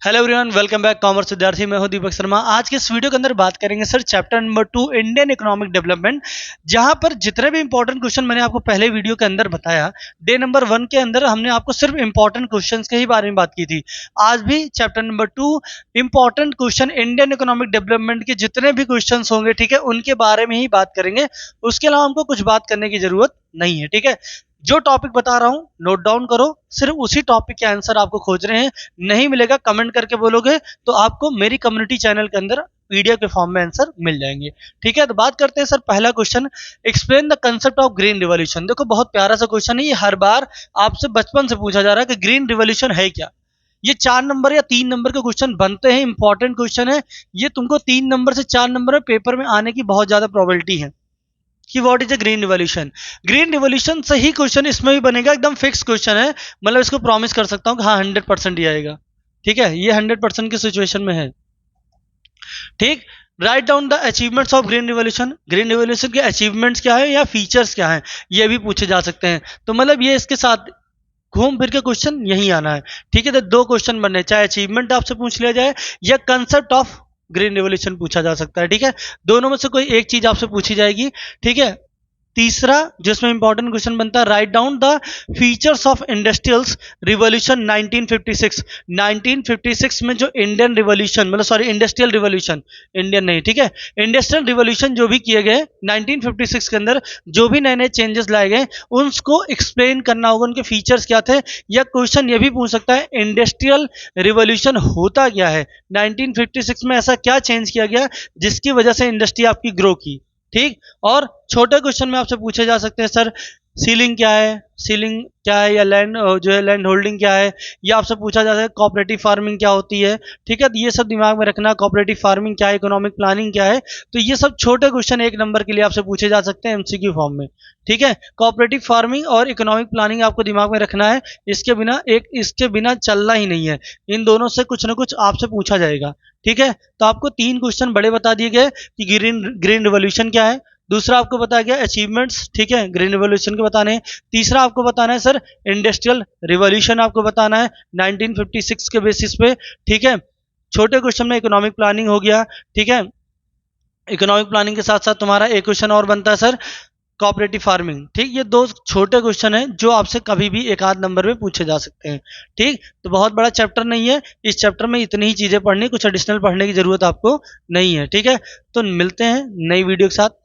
Hello everyone, welcome back commerce विद्यार्थी। मैं हूं दीपक शर्मा। आज के इस वीडियो के अंदर बात करेंगे sir chapter number 2 Indian economic development, जहां पर जितने भी इंपॉर्टेंट क्वेश्चन मैंने आपको पहले वीडियो के अंदर बताया, डे नंबर 1 के अंदर हमने आपको सिर्फ इंपॉर्टेंट क्वेश्चंस के ही बारे में बात की थी। आज भी chapter number 2 important question Indian economic development के जितने भी क्वेश्चन होंगे, ठीक है, उनके बारे में ही बात करेंगे। उसके अलावा हमको कुछ बात करने की जरूरत नहीं है, ठीक है। जो टॉपिक बता रहा हूं नोट डाउन करो, सिर्फ उसी टॉपिक के आंसर आपको खोज रहे हैं। नहीं मिलेगा कमेंट करके बोलोगे तो आपको मेरी कम्युनिटी चैनल के अंदर वीडियो के फॉर्म में आंसर मिल जाएंगे, ठीक है। तो बात करते हैं सर, पहला question, explain the concept of green revolution. देखो बहुत प्यारा सा क्वेश्चन है, ये हर बार आपसे बचपन से पूछा जा रहा है कि ग्रीन रिवॉल्यूशन है क्या। ये 4 नंबर या 3 नंबर के क्वेश्चन बनते हैं, इंपॉर्टेंट क्वेश्चन है। ये तुमको 3 नंबर से 4 नंबर में पेपर में आने की बहुत ज्यादा प्रोबेबिलिटी है कि what is a green revolution. Green revolution से ही क्वेश्चन इसमें भी बनेगा, एकदम फिक्स क्वेश्चन है। मतलब इसको प्रॉमिस कर सकता हूं कि हाँ 100% ही आएगा, ठीक है। ये 100% की सिचुएशन में है, ठीक। Write down the achievements of green revolution. Green revolution के अचीवमेंट्स क्या है या फीचर्स क्या है, ये भी पूछे जा सकते हैं। तो मतलब ये इसके साथ घूम फिर के क्वेश्चन यही आना है, ठीक है। तो 2 क्वेश्चन बनने, चाहे अचीवमेंट आपसे पूछ लिया जाए या कंसेप्ट ऑफ ग्रीन रिवॉल्यूशन पूछा जा सकता है, ठीक है। दोनों में से कोई एक चीज आपसे पूछी जाएगी, ठीक है। तीसरा जिसमें इंपॉर्टेंट क्वेश्चन बनता है, write down the features of industrials revolution 1956। 1956 में जो इंडियन रिवॉल्यूशन, मतलब सॉरी इंडस्ट्रियल रिवॉल्यूशन, इंडियन नहीं, ठीक है, इंडस्ट्रियल रिवॉल्यूशन जो भी किए गए 1956 के अंदर, जो भी नए नए चेंजेस लाए गए, उनको एक्सप्लेन करना होगा, उनके फीचर्स क्या थे। या क्वेश्चन ये भी पूछ सकता है इंडस्ट्रियल रिवॉल्यूशन होता क्या है, 1956 में ऐसा क्या चेंज किया गया जिसकी वजह से इंडस्ट्री आपकी ग्रो की, ठीक। और छोटे क्वेश्चन में आपसे पूछे जा सकते हैं, सर सीलिंग क्या है, सीलिंग क्या है, या लैंड जो है लैंड होल्डिंग क्या है। या आपसे पूछा जाता है कोऑपरेटिव फार्मिंग क्या होती है, ठीक है। तो ये सब दिमाग में रखना, कोऑपरेटिव फार्मिंग क्या है, इकोनॉमिक प्लानिंग क्या है। तो ये सब छोटे क्वेश्चन 1 नंबर के लिए आपसे पूछे जा सकते हैं एमसीक्यू फॉर्म में, ठीक है। कोऑपरेटिव फार्मिंग और इकोनॉमिक प्लानिंग आपको दिमाग में रखना है, इसके बिना चलना ही नहीं है। इन दोनों से कुछ ना कुछ आपसे पूछा जाएगा, ठीक है। तो आपको 3 क्वेश्चन बड़े बता दिए गए कि ग्रीन रिवॉल्यूशन क्या है। दूसरा आपको बताया गया अचीवमेंट्स, ठीक है, ग्रीन रिवॉल्यूशन के बताने हैं। तीसरा आपको बताना है सर इंडस्ट्रियल रिवॉल्यूशन आपको बताना है 1956 के बेसिस पे, ठीक है। छोटे क्वेश्चन में इकोनॉमिक प्लानिंग हो गया, ठीक है। इकोनॉमिक प्लानिंग के साथ साथ तुम्हारा एक क्वेश्चन और बनता है सर कोऑपरेटिव फार्मिंग, ठीक। ये 2 छोटे क्वेश्चन हैं जो आपसे कभी भी 1 आध नंबर में पूछे जा सकते हैं, ठीक। तो बहुत बड़ा चैप्टर नहीं है, इस चैप्टर में इतनी ही चीजें पढ़नी, कुछ एडिशनल पढ़ने की जरूरत आपको नहीं है, ठीक है। तो मिलते हैं नई वीडियो के साथ।